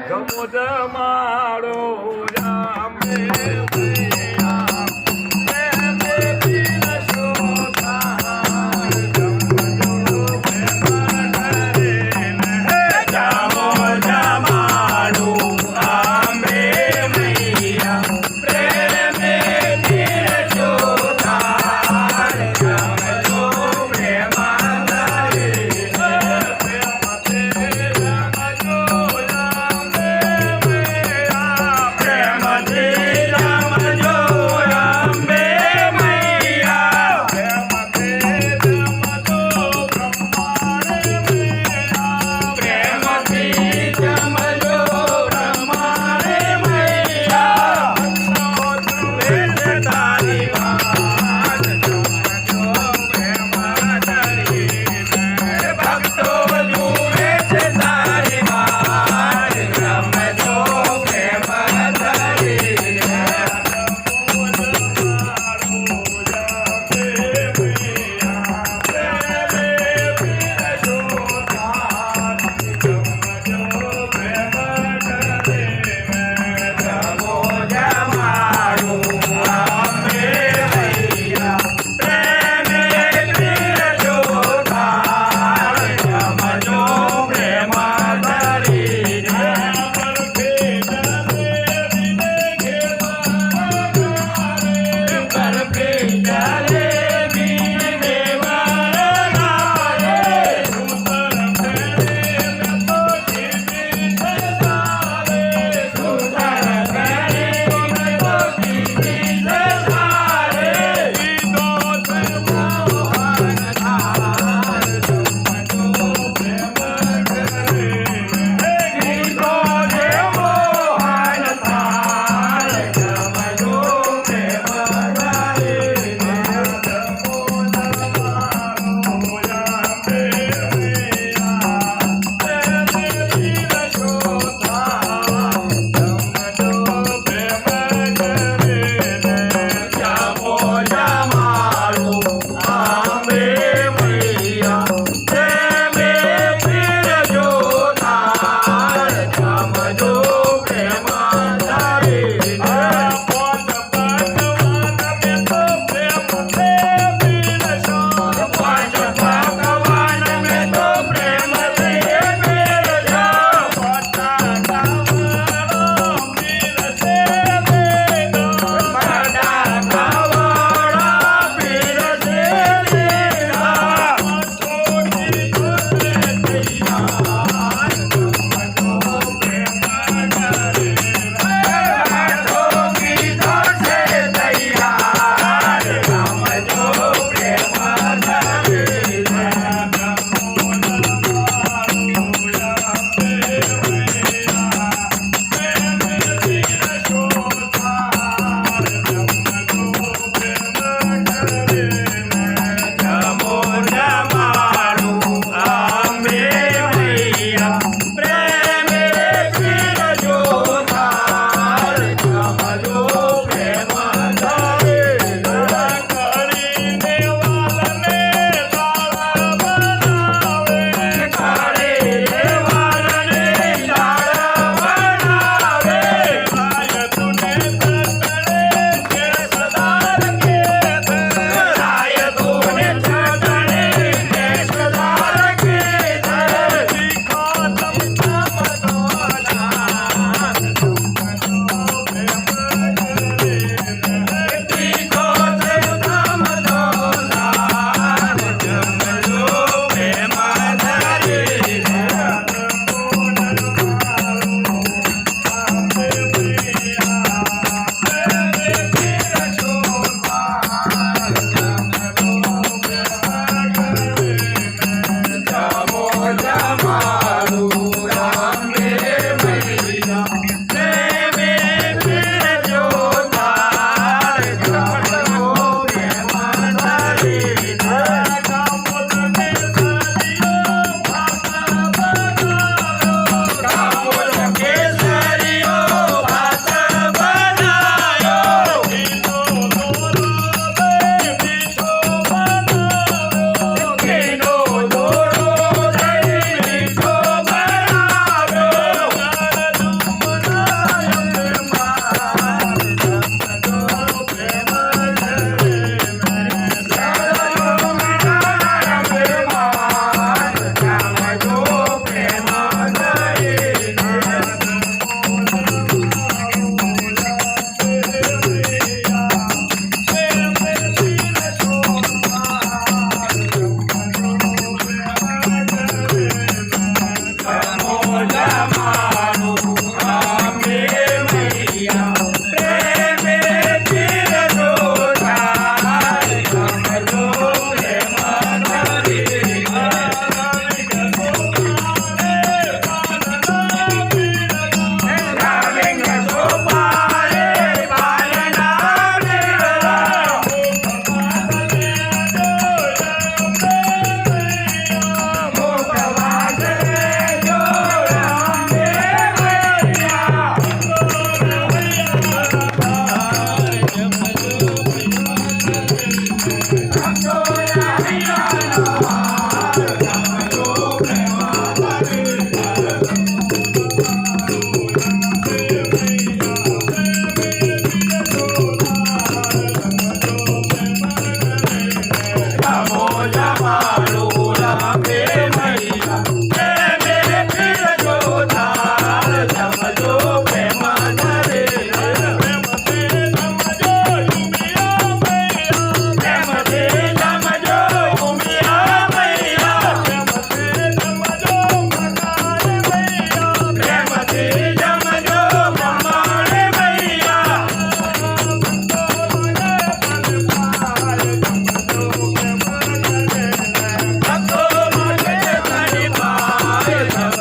ગમુદ મારો રામે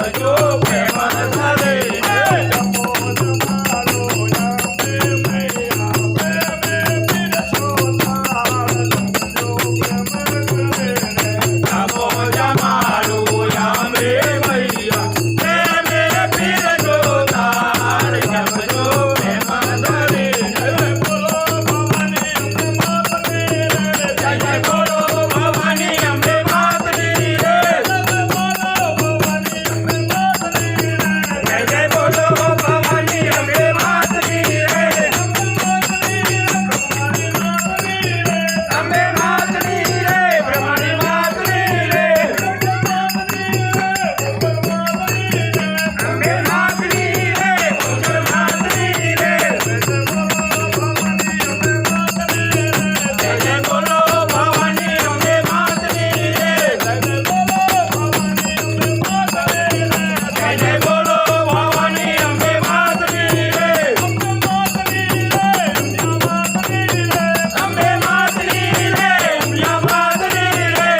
જમજો પ્રેમ ધરીને જમો જમાડો અંબે મૈયા પ્રેમે પીરસો થાળ જમજો પ્રેમ ધરીને જમો જમાડો અંબે મૈયા પ્રેમે પીરસો થાળ જમજો પ્રેમ ધરીને બોલો ભવાની અંબે માતની રે જય જય બોલો ભવાની અંબે માતની રે જય બોલો ભવાની અંબે માતની રે અંબે માતની રે બ્રહ્માણી માતની રે અંબે માતની રે ઉજ્જવલ માતની રે જય જય બોલો ભવાની અંબે માતની રે જય જય બોલો ભવાની અંબે માતની રે અંબે માતની રે ઉમિયા માતની રે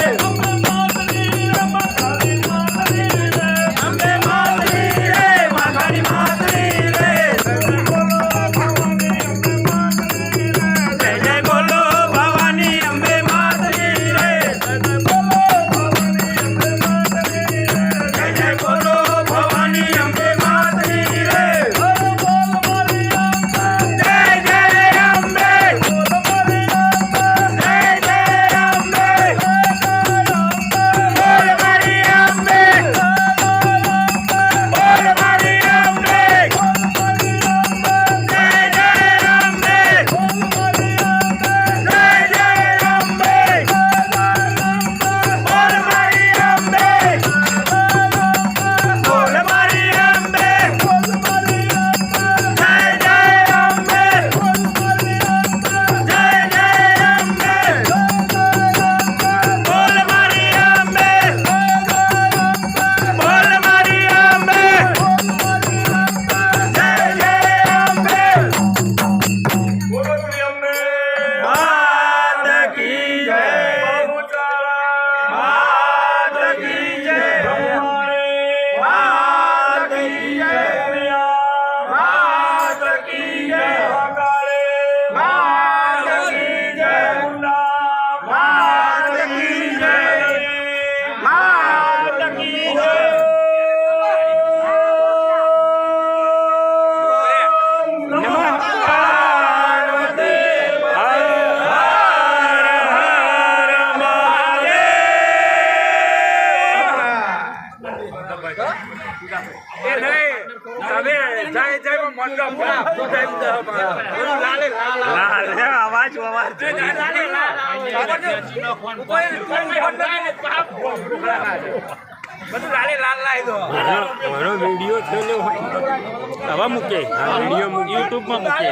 અંબે માતની રે માઘાણી માતની રે જય જય બોલો ભવાની અંબે માતની રે જય જય બોલો ભવાની અંબે માતની રે જય જય અંબે જય જય અંબે બોલ મારી અંબે બોલ મારી અંબે જય જય અંબે જય જય અંબે બોલ મારી અંબે બોલ મારી અંબે જય જય અંબે જય જય અંબે બોલ મારી અંબે બોલ મારી અંબે જય જય અંબે બોલો શ્રી અંબે માત કી જય માત કી જય માત કી જય માત કી જય માત કી જય માત કી જય માત કી જય નમઃ પાર્વતી હર હર વિડીયો થયેલો હવે મૂકે વિડીયો યુટ્યુબમાં મૂકે